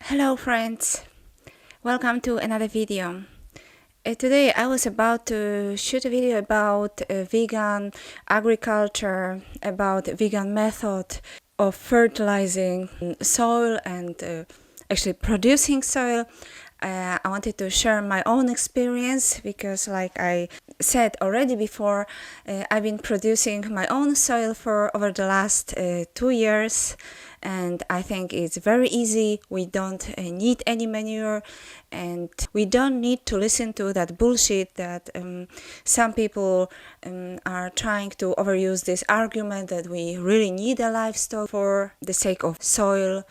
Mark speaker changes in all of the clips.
Speaker 1: Hello friends, welcome to another video. Today I was about to shoot a video about vegan agriculture, about vegan method of fertilizing soil and actually producing soil. I wanted to share my own experience because, like I said already before, I've been producing my own soil for over the last 2 years, and I think it's very easy. We don't need any manure, and we don't need to listen to that bullshit that some people are trying to overuse this argument that we really need a livestock for the sake of soil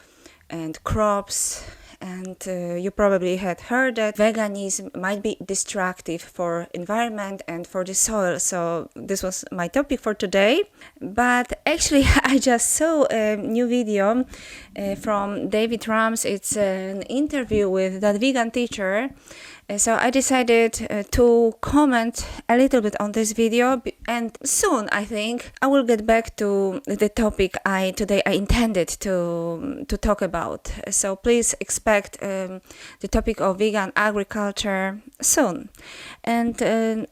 Speaker 1: and crops. And you probably had heard that veganism might be destructive for environment and for the soil. So this was my topic for today. But actually, I just saw a new video from David Rams. It's an interview with that vegan teacher. So I decided to comment a little bit on this video, and soon I think I will get back to the topic today I intended to talk about. So please expect the topic of vegan agriculture soon. And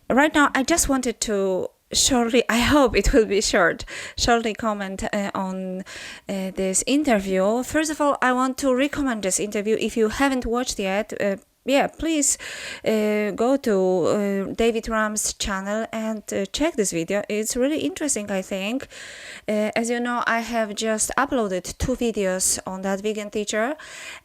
Speaker 1: right now I just wanted to shortly, I hope it will be shortly comment on this interview. First of all, I want to recommend this interview. If you haven't watched yet, please go to David Ram's channel and check this video. It's really interesting, I think. As you know, I have just uploaded 2 videos on that vegan teacher,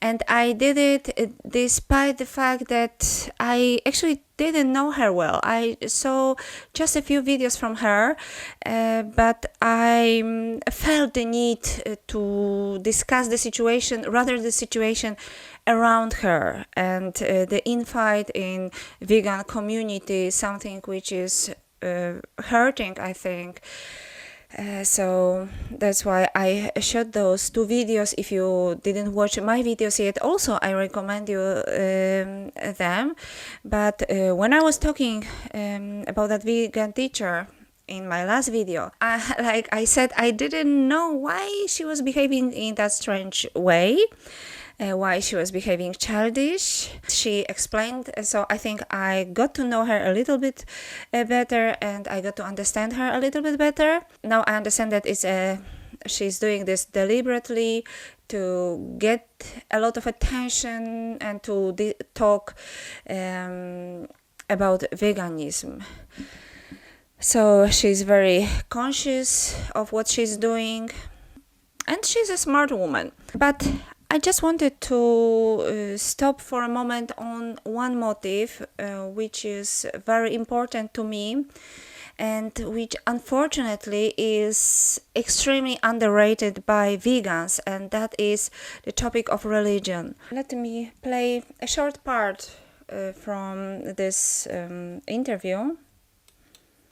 Speaker 1: and I did it despite the fact that I actually didn't know her well. I saw just a few videos from her, but I felt the need to discuss the situation, rather the situation around her, and the infight in vegan community, something which is hurting, I think. So that's why I shot those 2 videos. If you didn't watch my videos yet, also I recommend you them. But when I was talking about that vegan teacher in my last video, like I said, I didn't know why she was behaving in that strange way. Why she was behaving childish. She explained, so I think I got to know her a little bit better, and I got to understand her a little bit better. Now I understand that she's doing this deliberately to get a lot of attention and to talk about veganism. So she's very conscious of what she's doing, and she's a smart woman. But I just wanted to stop for a moment on one motive, which is very important to me, and which unfortunately is extremely underrated by vegans, and that is the topic of religion. Let me play a short part from this interview.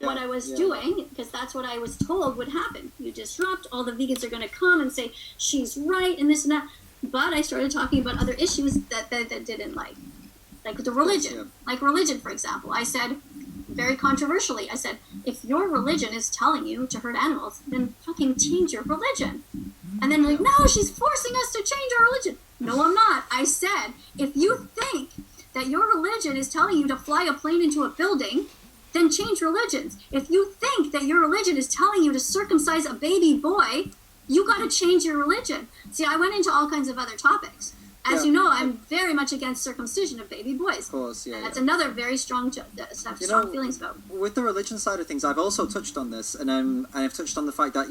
Speaker 2: What I was doing, because that's what I was told would happen. You disrupt, all the vegans are going to come and say, she's right, and this and that. But I started talking about other issues that didn't like the religion. Like religion, for example. I said, very controversially, I said, if your religion is telling you to hurt animals, then fucking change your religion. And then like, no, she's forcing us to change our religion. No, I'm not. I said, if you think that your religion is telling you to fly a plane into a building, then change religions. If you think that your religion is telling you to circumcise a baby boy, you got to change your religion. See, I went into all kinds of other topics. As you know, I'm very much against circumcision of baby boys. Of course, yeah. And that's another very strong feelings about.
Speaker 3: With the religion side of things, I've also touched on this, and I've touched on the fact that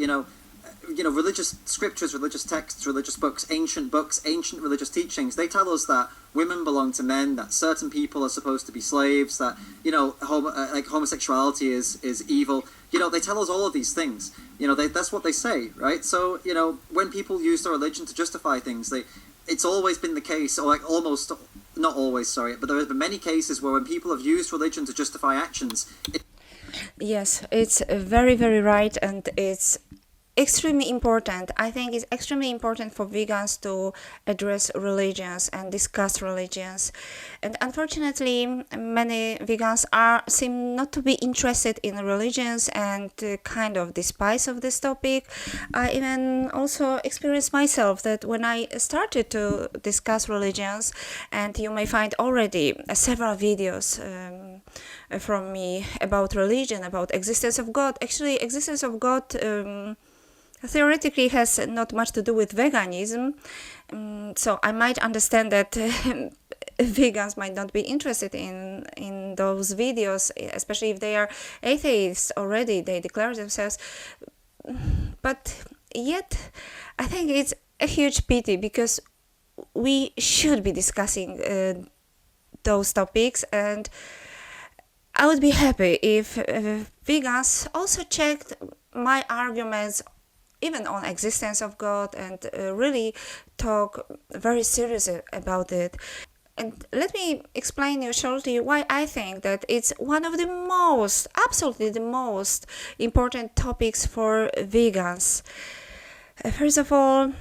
Speaker 3: religious scriptures, religious texts, religious books, ancient religious teachings, they tell us that women belong to men, that certain people are supposed to be slaves, that homosexuality is evil. They tell us all of these things. That's what they say, right? So when people use their religion to justify things, it's always been the case, or like almost, not always, sorry, but there have been many cases where when people have used religion to justify actions.
Speaker 1: Yes, it's very, very right, and it's extremely important. I think it's extremely important for vegans to address religions and discuss religions. And unfortunately, many vegans seem not to be interested in religions and kind of despise of this topic. I even also experienced myself that when I started to discuss religions, and you may find already several videos from me about religion, about existence of God. Actually, existence of God theoretically has not much to do with veganism, so I might understand that vegans might not be interested in those videos, especially if they are atheists already, they declare themselves. But yet, I think it's a huge pity, because we should be discussing those topics, and I would be happy if vegans also checked my arguments even on existence of God and really talk very seriously about it. And let me explain you shortly why I think that it's one of the most, absolutely the most important topics for vegans. First of all,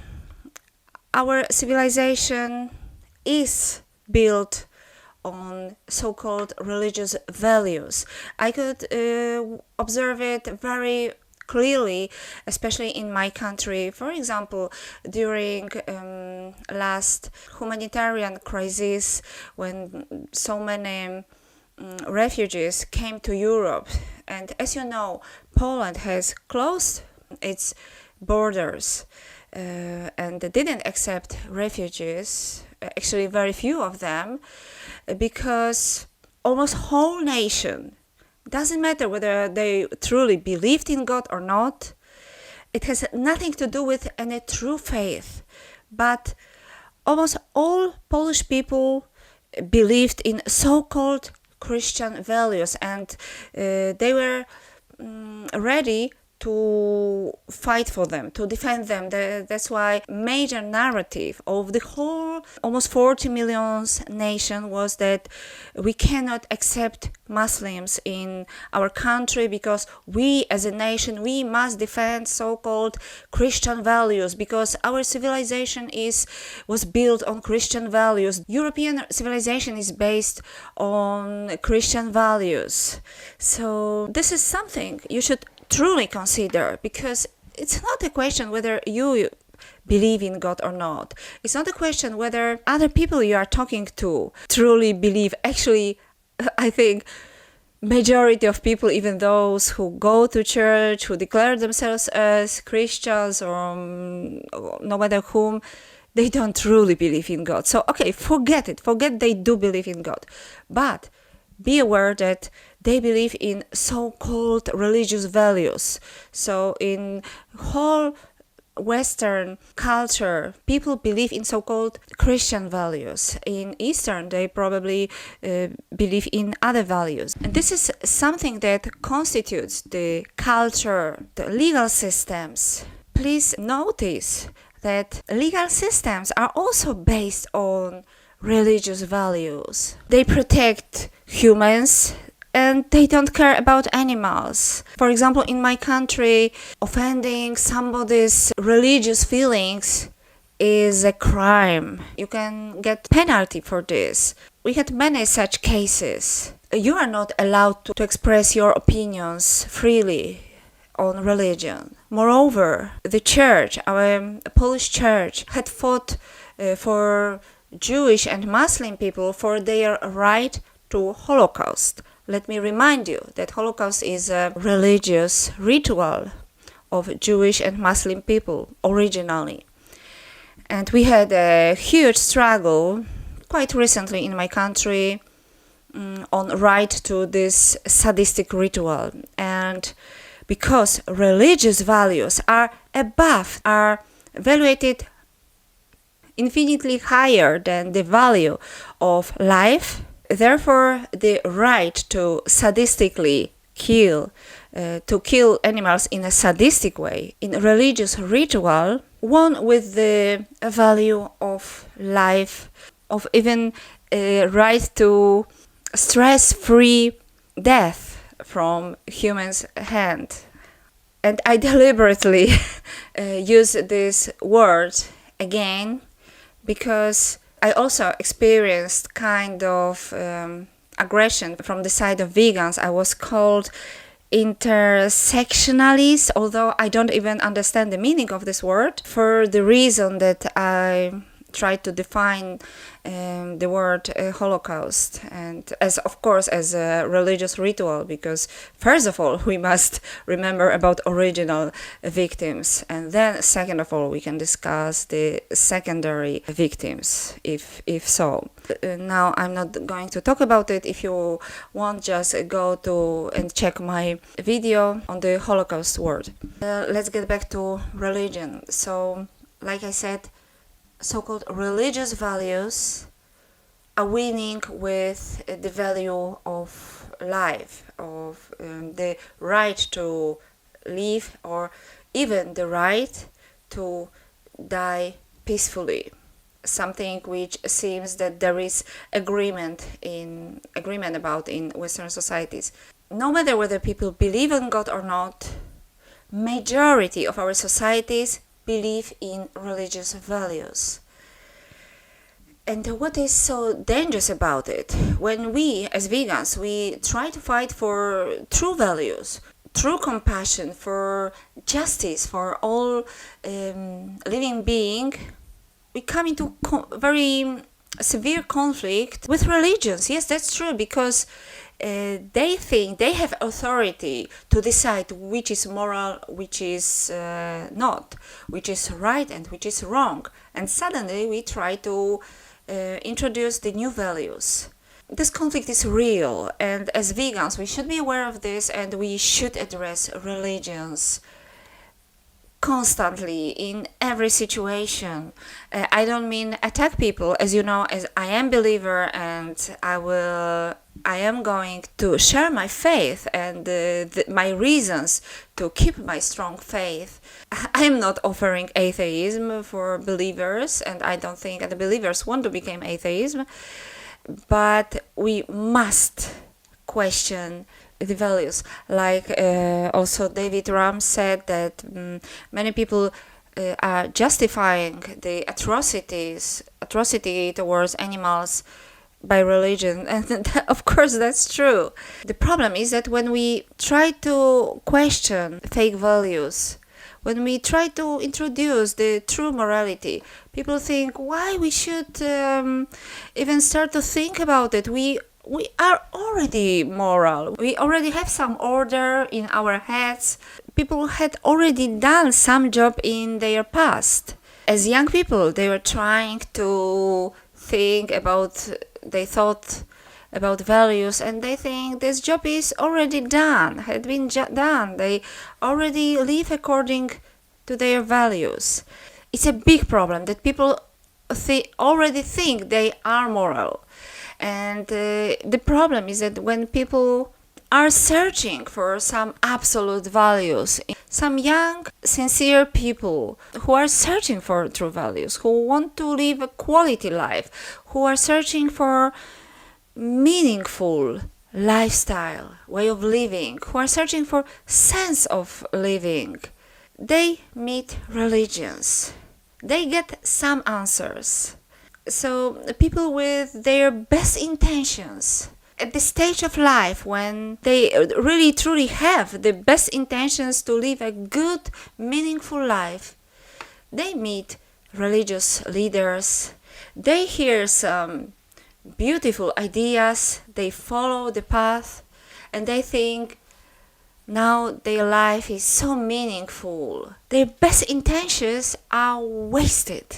Speaker 1: our civilization is built on so-called religious values. I could observe it very clearly, especially in my country. For example, during last humanitarian crisis, when so many refugees came to Europe, and as you know, Poland has closed its borders and didn't accept refugees, actually very few of them, because almost whole nation, doesn't matter whether they truly believed in God or not, it has nothing to do with any true faith, but almost all Polish people believed in so-called Christian values, and they were ready to fight for them, to defend them. That's why major narrative of the whole almost 40 million nation was that we cannot accept Muslims in our country because we as a nation, we must defend so-called Christian values, because our civilization was built on Christian values. European civilization is based on Christian values. So this is something you should truly consider, because it's not a question whether you believe in God or not. It's not a question whether other people you are talking to truly believe. Actually, I think majority of people, even those who go to church, who declare themselves as Christians or no matter whom, they don't truly believe in God. So, okay, forget it. Forget they do believe in God. But be aware that they believe in so-called religious values. So in whole Western culture, people believe in so-called Christian values. In Eastern, they probably believe in other values. And this is something that constitutes the culture, the legal systems. Please notice that legal systems are also based on religious values. They protect humans and they don't care about animals. For example, in my country, offending somebody's religious feelings is a crime. You can get penalty for this. We had many such cases. You are not allowed to express your opinions freely on religion. Moreover, the church, our Polish church, had fought for Jewish and Muslim people for their right to Holocaust. Let me remind you that Holocaust is a religious ritual of Jewish and Muslim people originally. And we had a huge struggle quite recently in my country on right to this sadistic ritual. And because religious values are evaluated infinitely higher than the value of life, therefore the right to sadistically kill animals in a sadistic way, in a religious ritual, won with the value of life, of even a right to stress-free death from humans' hand. And I deliberately use this word again because I also experienced kind of aggression from the side of vegans. I was called intersectionalist, although I don't even understand the meaning of this word, for the reason that I tried to define the word Holocaust, and as of course as a religious ritual, because first of all we must remember about original victims, and then second of all we can discuss the secondary victims if so. Now I'm not going to talk about it. If you want, just go to and check my video on the Holocaust word. Let's get back to religion. So like I said, so-called religious values are winning with the value of life, of the right to live, or even the right to die peacefully. Something which seems that there is agreement about in Western societies. No matter whether people believe in God or not, majority of our societies believe in religious values. And what is so dangerous about it? When we, as vegans, we try to fight for true values, true compassion, for justice for all living being, we come into very severe conflict with religions. Yes, that's true, because they think they have authority to decide which is moral, which is not, which is right and which is wrong. And suddenly we try to introduce the new values. This conflict is real, and as vegans we should be aware of this, and we should address religions constantly in every situation. I don't mean attack people, as you know, as I am believer, and I am going to share my faith and my reasons to keep my strong faith. I am not offering atheism for believers, and I don't think the believers want to become atheism, but we must question the values. Like also David Ram said that many people are justifying the atrocity towards animals by religion, and of course that's true. The problem is that when we try to question fake values, when we try to introduce the true morality, people think why we should even start to think about it. We are already moral. We already have some order in our heads. People had already done some job in their past. As young people, they were trying to think about, they thought about values, and they think this job is already done, had been done. They already live according to their values. It's a big problem that people already think they are moral. And the problem is that when people are searching for some absolute values, some young, sincere people who are searching for true values, who want to live a quality life, who are searching for meaningful lifestyle, way of living, who are searching for sense of living, they meet religions. They get some answers. So people with their best intentions, at the stage of life when they really truly have the best intentions to live a good, meaningful life, they meet religious leaders, they hear some beautiful ideas, they follow the path, and they think now their life is so meaningful. Their best intentions are wasted.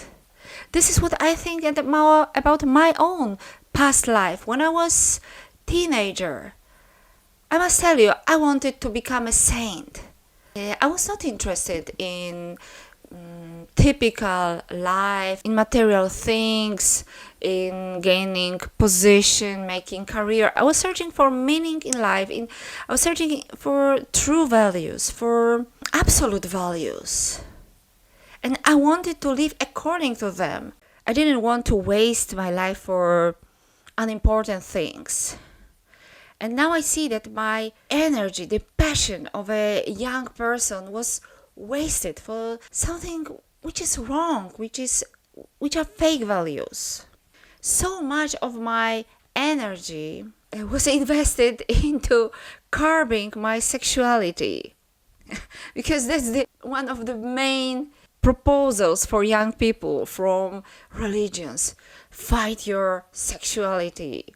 Speaker 1: This is what I think about my own past life. When I was teenager, I must tell you, I wanted to become a saint. I was not interested in typical life, in material things, in gaining position, making career. I was searching for meaning in life. I was searching for true values, for absolute values. And I wanted to live according to them. I didn't want to waste my life for unimportant things. And now I see that my energy, the passion of a young person was wasted for something which is wrong, which are fake values. So much of my energy was invested into curbing my sexuality. Because that's one of the main proposals for young people from religions. Fight your sexuality,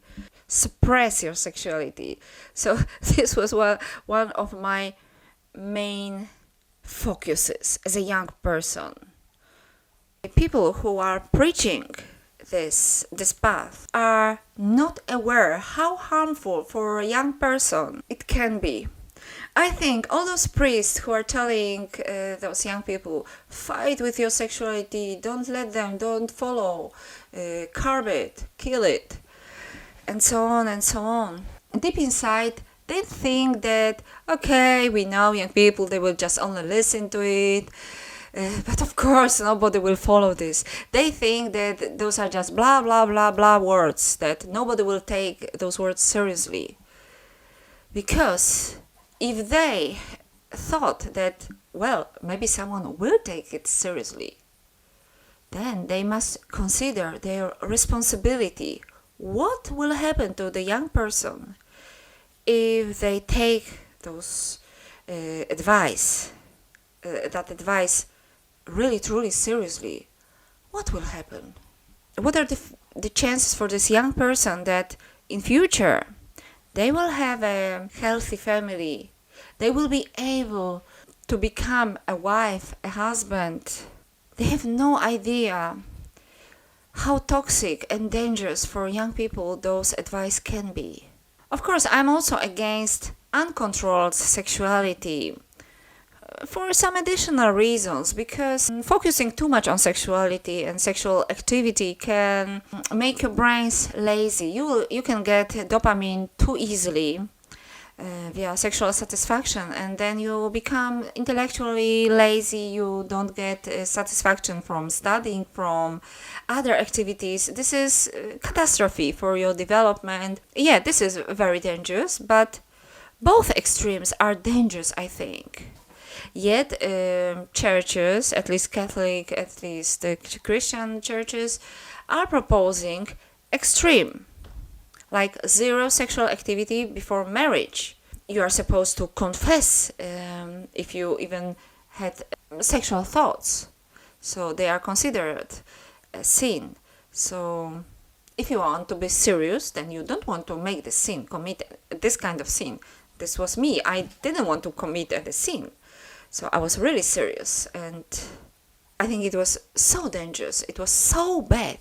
Speaker 1: suppress your sexuality. So this was one of my main focuses as a young person. People who are preaching this path are not aware how harmful for a young person it can be. I think all those priests who are telling those young people, fight with your sexuality, don't let them, don't follow, curb it, kill it, and so on and so on. Deep inside, they think that, okay, we know young people, they will just only listen to it. But of course, nobody will follow this. They think that those are just blah, blah, blah, blah words, that nobody will take those words seriously. Because if they thought that, well, maybe someone will take it seriously, then they must consider their responsibility. What will happen to the young person if they take those advice, that advice really truly seriously? What will happen? What are the chances for this young person that in future they will have a healthy family, they will be able to become a wife, a husband? They have no idea how toxic and dangerous for young people those advice can be. Of course, I'm also against uncontrolled sexuality for some additional reasons, because focusing too much on sexuality and sexual activity can make your brains lazy. You can get dopamine too easily via sexual satisfaction, and then you become intellectually lazy. You don't get satisfaction from studying, from other activities. This is catastrophe for your development. Yeah, this is very dangerous, but both extremes are dangerous, I think. Yet churches, at least Catholic, at least Christian churches, are proposing extreme, like zero sexual activity before marriage. You are supposed to confess if you even had sexual thoughts. So they are considered a sin. So if you want to be serious, then you don't want to make the sin, commit this kind of sin. This was me. I didn't want to commit the sin. So I was really serious, and I think it was so dangerous. It was so bad.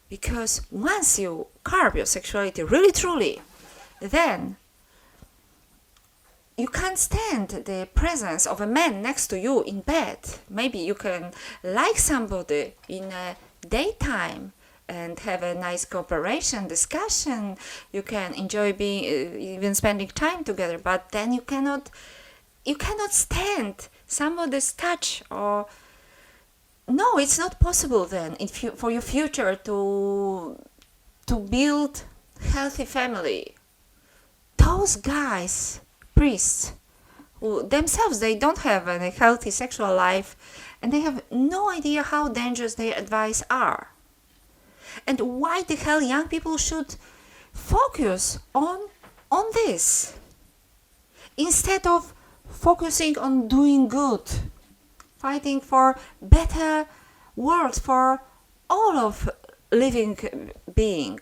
Speaker 1: Because once you curb your sexuality really truly, then you can't stand the presence of a man next to you in bed. Maybe you can like somebody in daytime and have a nice cooperation, discussion. You can enjoy being even spending time together, but then you cannot stand somebody's touch. Or no, it's not possible then for your future to build healthy family. Those guys, priests, who themselves, they don't have a healthy sexual life, and they have no idea how dangerous their advice are. And why the hell young people should focus on this instead of focusing on doing good, fighting for better world for all of living being.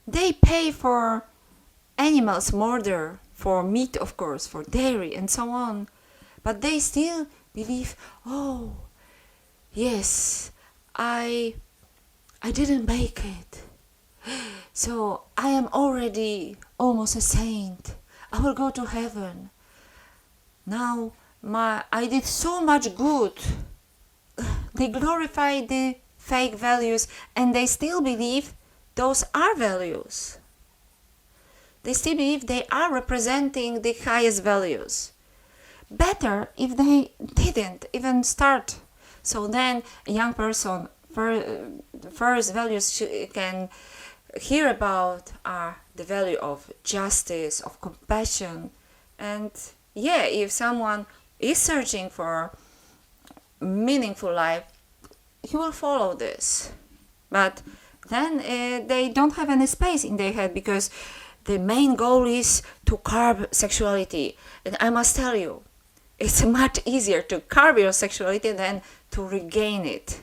Speaker 1: They pay for animals murder, for meat, of course, for dairy and so on, but they still believe, oh yes, I didn't make it, so I am already almost a saint, I will go to heaven. Now I did so much good. They glorify the fake values, and they still believe those are values. They still believe they are representing the highest values. Better if they didn't even start. So then a young person, first values can hear about are the value of justice, of compassion. And yeah, if someone is searching for meaningful life, he will follow this. But then they don't have any space in their head, because the main goal is to curb sexuality. And I must tell you, it's much easier to curb your sexuality than to regain it.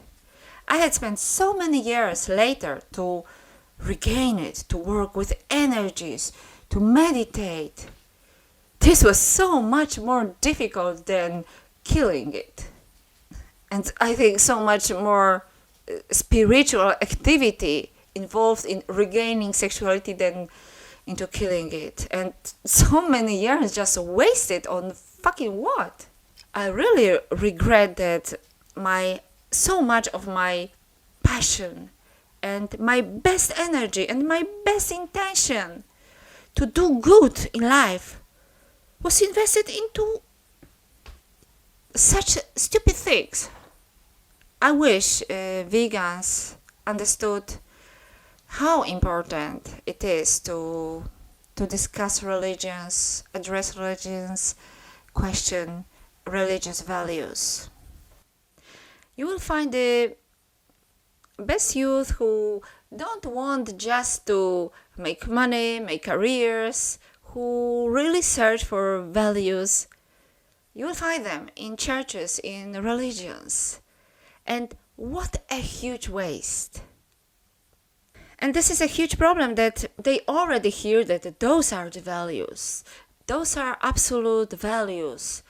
Speaker 1: I had spent so many years later to regain it, to work with energies, to meditate. This was so much more difficult than killing it. And I think so much more spiritual activity involved in regaining sexuality than into killing it. And so many years just wasted on fucking what? I really regret that so much of my passion and my best energy and my best intention to do good in life was invested into such stupid things. I wish vegans understood how important it is to discuss religions, address religions, question religious values. You will find the best youth who don't want just to make money, make careers, who really search for values. You will find them in churches, in religions. And what a huge waste. And this is a huge problem, that they already hear that those are the values. Those are absolute values,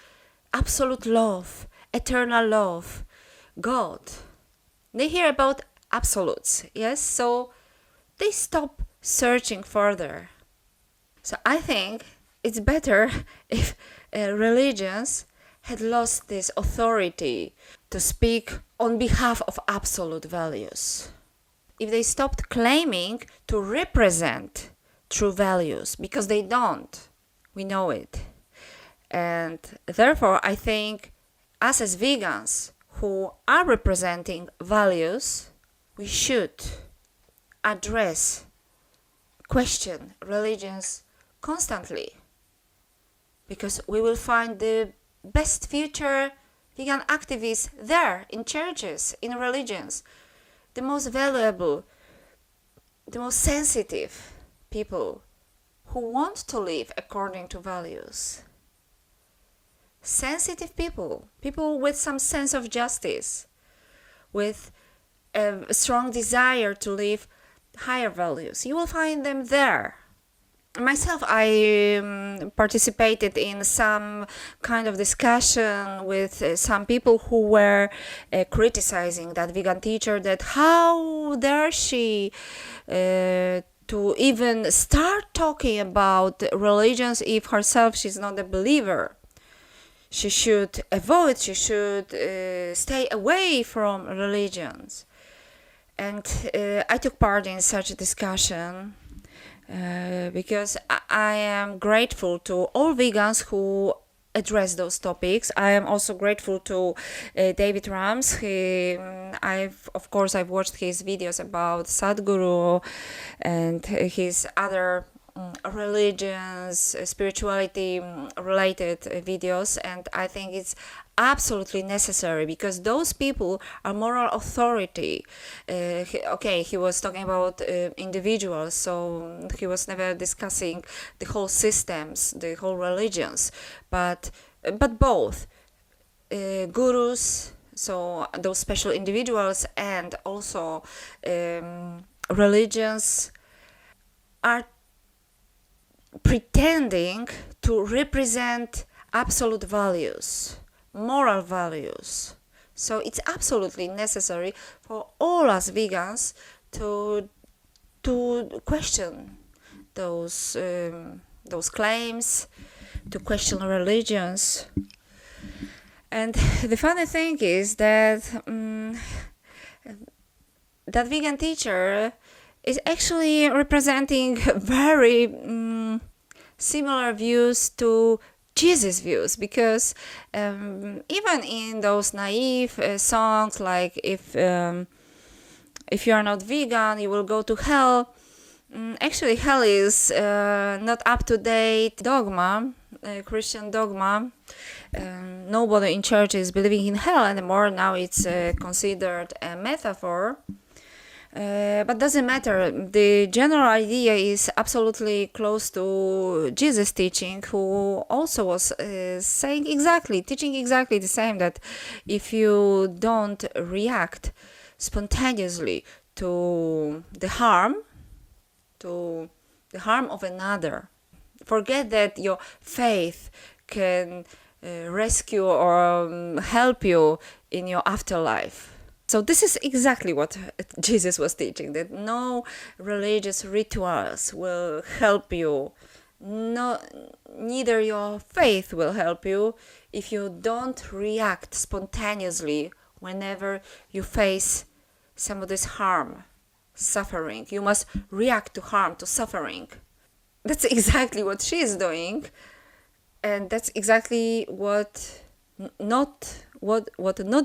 Speaker 1: absolute love, eternal love, God. They hear about absolutes, yes? So they stop searching further. So I think it's better if religions had lost this authority to speak on behalf of absolute values. If they stopped claiming to represent true values, because they don't, we know it. And therefore, I think us as vegans who are representing values, we should address, question religions constantly, because we will find the best future vegan activists there, in churches, in religions, the most valuable, the most sensitive people who want to live according to values. Sensitive people, people with some sense of justice, with a strong desire to live higher values. You will find them there. Myself, I participated in some kind of discussion with some people who were criticizing that vegan teacher, that how dare she to even start talking about religions if herself she's not a believer. She should avoid, she should stay away from religions. And I took part in such a discussion. Because I am grateful to all vegans who address those topics. I am also grateful to David Rams. I've watched his videos about Sadhguru and his other religions, spirituality related videos, and I think it's absolutely necessary, because those people are moral authority. He was talking about individuals, so he was never discussing the whole systems, the whole religions, but both gurus, so those special individuals, and also religions are pretending to represent absolute values, moral values. So it's absolutely necessary for all us vegans to question those claims, to question religions. And the funny thing is that that vegan teacher is actually representing very similar views to Jesus' views, because even in those naive songs like if you are not vegan, you will go to hell, Actually, hell is not up-to-date dogma, Christian dogma. Nobody in church is believing in hell anymore. Now it's considered a metaphor. But doesn't matter. The general idea is absolutely close to Jesus' teaching, who also was teaching exactly the same, that if you don't react spontaneously to the harm of another, forget that your faith can rescue or help you in your afterlife. So this is exactly what Jesus was teaching, that no religious rituals will help you. Neither your faith will help you if you don't react spontaneously whenever you face somebody's harm, suffering. You must react to harm, to suffering. That's exactly what she is doing, and that's exactly what not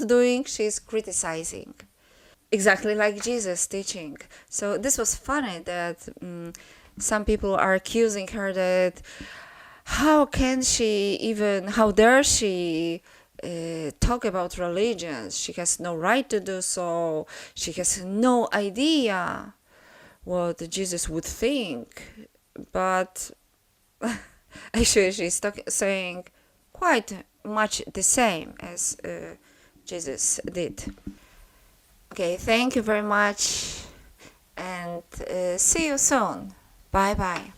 Speaker 1: doing, she's criticizing. Exactly like Jesus' teaching. So this was funny that some people are accusing her that how dare she talk about religions? She has no right to do so. She has no idea what Jesus would think. But actually she's saying quite much the same as Jesus did. Okay, thank you very much, and see you soon. Bye bye.